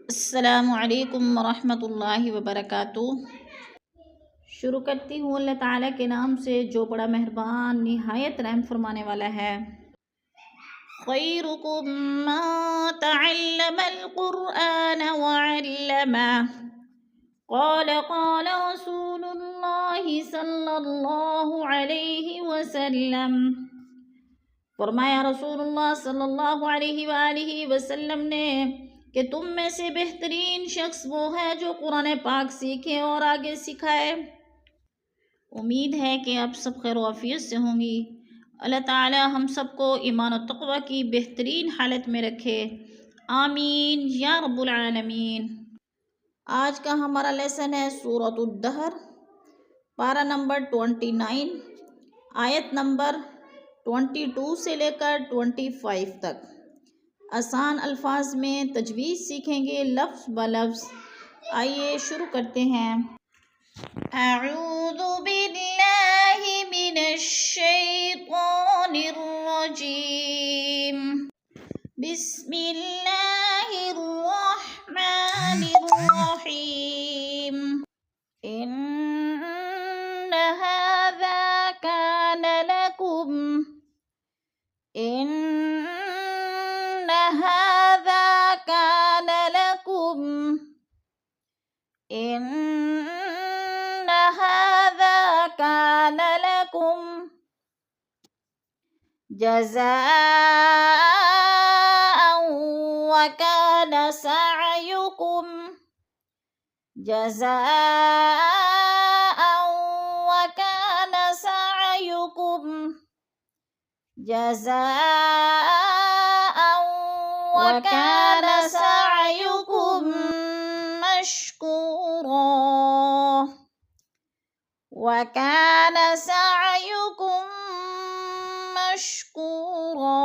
السلام علیکم ورحمۃ اللہ وبرکاتہ۔ شروع کرتی ہوں اللہ تعالیٰ کے نام سے جو بڑا مہربان نہایت رحم فرمانے والا ہے۔ خیرکم من تعلم القرآن وعلمہ، قال رسول اللہ صلی اللہ علیہ وسلم، فرمایا رسول اللہ صلی اللہ علیہ وآلہ وسلم نے کہ تم میں سے بہترین شخص وہ ہے جو قرآن پاک سیکھے اور آگے سکھائے۔ امید ہے کہ آپ سب خیر و عافیت سے ہوں گی۔ اللہ تعالی ہم سب کو ایمان و تقوی کی بہترین حالت میں رکھے، آمین یا رب العالمین۔ آج کا ہمارا لیسن ہے سورۃ الدہر، پارہ نمبر 29، آیت نمبر 22 سے لے کر 25 تک۔ آسان الفاظ میں تجوید سیکھیں گے لفظ بلفظ۔ آئیے شروع کرتے ہیں۔ اعوذ باللہ من الشیطان الرجیم، بسم اللہ الرحمن الرحیم۔ ان هذا كان لكم جزاء وكان سعيكم مشکورا۔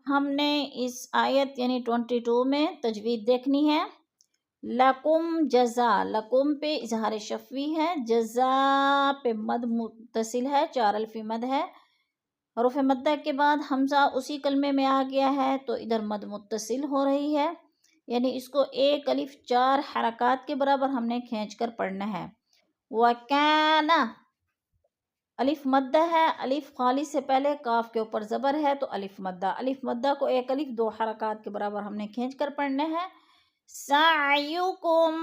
ہم نے اس آیت یعنی 22 میں تجوید دیکھنی ہے۔ لکم جزا، لکم پہ اظہار شفوی ہے، جزا پہ مد متصل ہے، 4 الفی مد ہے۔ حروف مدہ کے بعد حمزہ اسی کلمے میں آ گیا ہے تو ادھر مد متصل ہو رہی ہے، یعنی اس کو ایک الف 4 حرکات کے برابر ہم نے کھینچ کر پڑھنا ہے۔ وَكَانَ الف مدہ ہے، الف خالی سے پہلے کاف کے اوپر زبر ہے تو الف مدہ، الف مدہ کو ایک الف 2 حرکات کے برابر ہم نے کھینچ کر پڑھنا ہے۔ سعیکم،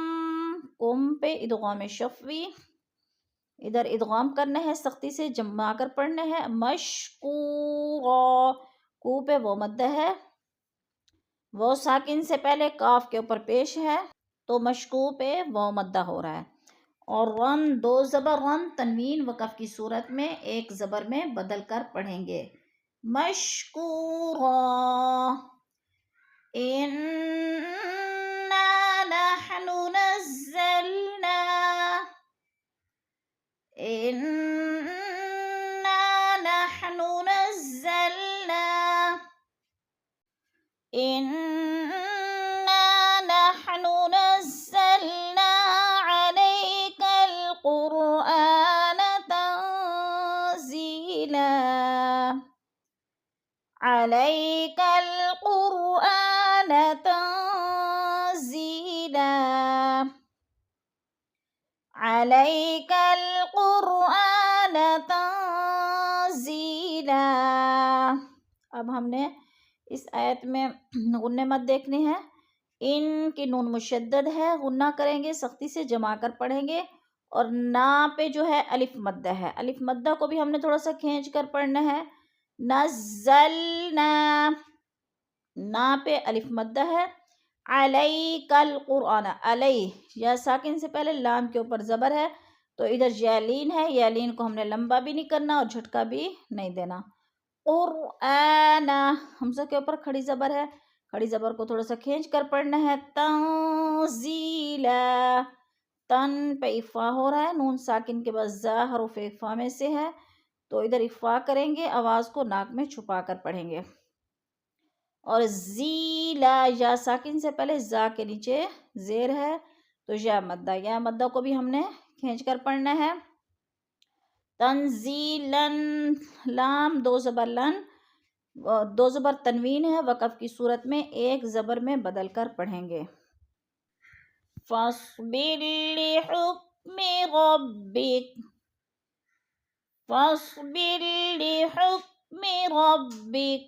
کم پہ ادغام شفوی، ادھر ادغام کرنا ہے، سختی سے جمع کر پڑھنا ہے۔ مشکورا، کو پہ وہ مدہ ہے، وہ ساکن سے پہلے کاف کے اوپر پیش ہے تو مشکو پہ وہ مدہ ہو رہا ہے۔ اور رن 2 زبر رن تنوین وقف کی صورت میں ایک زبر میں بدل کر پڑھیں گے۔ مشکورا، انا نحن نزلنا، عليك القرآن تنزيلا، عليك القرآن تنزيلا، عليك القرآن تنزيلا۔ اب ہم نے اس آیت میں غنہ مد دیکھنے ہیں۔ ان کی نون مشدد ہے، غنہ کریں گے، سختی سے جما کر پڑھیں گے، اور نا پہ جو ہے الف مدہ ہے، الف مدہ کو بھی ہم نے تھوڑا سا کھینچ کر پڑھنا ہے۔ نزلنا، نا پہ الف مدہ ہے۔ علیک القرآن، علی یا ساکن سے پہلے لام کے اوپر زبر ہے تو ادھر یالین ہے، یالین کو ہم نے لمبا بھی نہیں کرنا اور جھٹکا بھی نہیں دینا۔ قرآن، حمزہ کے اوپر کھڑی زبر ہے، کھڑی زبر کو تھوڑا سا کھینچ کر پڑھنا ہے۔ تنزیلا، تن پہ افا ہو رہا ہے، نون ساکن کے بعد زا حروف افا میں سے ہے تو ادھر افا کریں گے، آواز کو ناک میں چھپا کر پڑھیں گے۔ اور زیلا، یا ساکن سے پہلے زا کے نیچے زیر ہے تو یا مدہ، یا مدہ کو بھی ہم نے کھینچ کر پڑھنا ہے۔ تنزیلن، لام 2 زبر لن، 2 زبر تنوین ہے، وقف کی صورت میں ایک زبر میں بدل کر پڑھیں گے۔ فاصبر لحكم ربك فاصبر لحكم ربك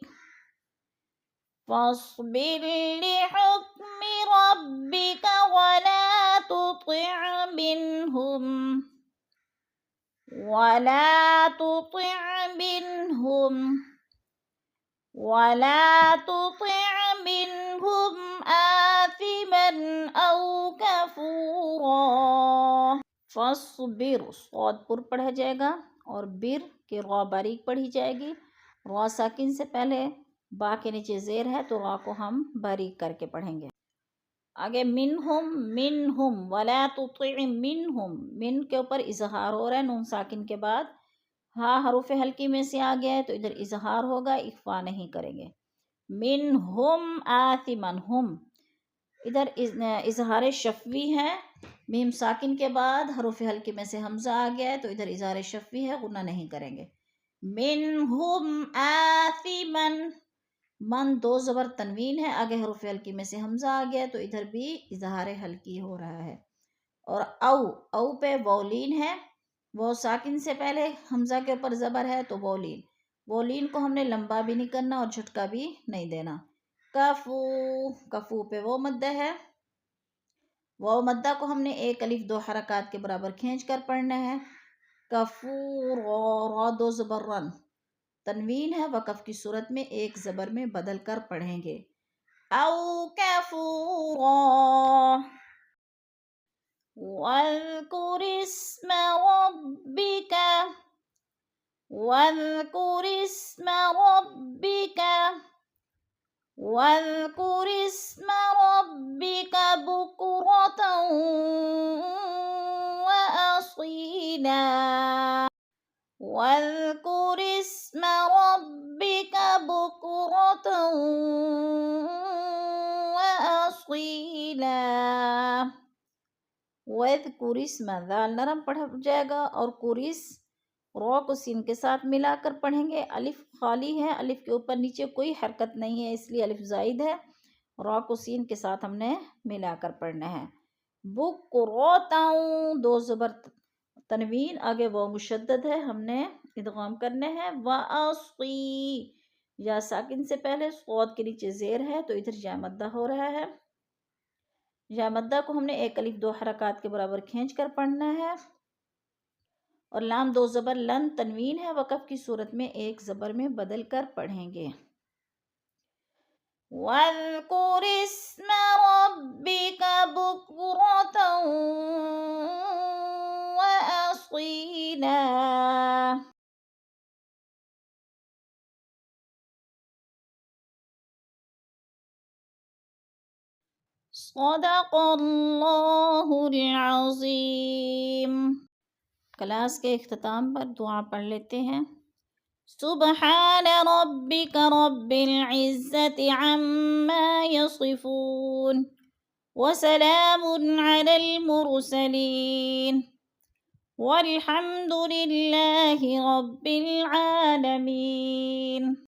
فاصبر لحكم ربك ولا تطع منهم آثما أو كفورا. فاصبر صاد پر پڑھا جائے گا اور بر کے را باریک پڑھی جائے گی. را ساکن سے پہلے با کے نیچے زیر ہے تو را کو ہم باریک کر کے پڑھیں گے. آگے منہم ولا تطع منہم، من کے اوپر اظہار ہو رہا ہے نون ساکن کے بعد. ہاں حروف حلقی میں سے آ گیا ہے تو ادھر اظہار ہوگا، اخفا نہیں کریں گے. منہم آثمن، ہم ادھر اظہار شفوی ہے. میم ساکن کے بعد حروف حلقی میں سے حمزہ آ گیا ہے تو ادھر اظہار شفوی ہے، غنہ نہیں کریں گے. منہم آثمن، من دو زبر تنوین ہے، آگے حروف حلقی میں سے حمزہ آ گیا تو ادھر بھی اظہار حلقی ہو رہا ہے. اور او پہ وولین ہے، وہ ساکن سے پہلے حمزہ کے اوپر زبر ہے تو وولین کو ہم نے لمبا بھی نہیں کرنا اور جھٹکا بھی نہیں دینا. کفو پہ وہ مدہ ہے، وہ مدہ کو ہم نے ایک الف دو حرکات کے برابر کھینچ کر پڑھنا ہے. کفور، را دو زبر رن تنوین ہے، وقف کی صورت میں ایک زبر میں بدل کر پڑھیں گے. او کفورا. واذکر اسم ربک واذکر اسم ربک واذکر اسم ربک بکرة وأصیلا. واذکر اسم ربک بکرة وأصیلا. واذکر اسم، ذال نرم پڑھا جائے گا اور قرس را کو سین کے ساتھ ملا کر پڑھیں گے. الف خالی ہے، الف کے اوپر نیچے کوئی حرکت نہیں ہے اس لیے الف زائد ہے. را کو سین کے ساتھ ہم نے ملا کر پڑھنا ہے. بکراتاؤ دو زبر تنوین، آگے وہ مشدد ہے، ہم نے ادغام کرنے ہیں. واصی، یا ساکن سے پہلے صاد کے نیچے زیر ہے تو ادھر یا مدہ ہو رہا ہے. یا مدہ کو ہم نے ایک الف دو حرکات کے برابر کھینچ کر پڑھنا ہے. اور لام دو زبر لن تنوین ہے، وقف کی صورت میں ایک زبر میں بدل کر پڑھیں گے. واذکر اسم ربک بکرة وأصیلا. صدق اللہ العظیم. کلاس کے اختتام پر دعا پڑھ لیتے ہیں. سبحان ربک رب العزة عما یصفون وسلام علی المرسلین والحمد للہ رب العالمین.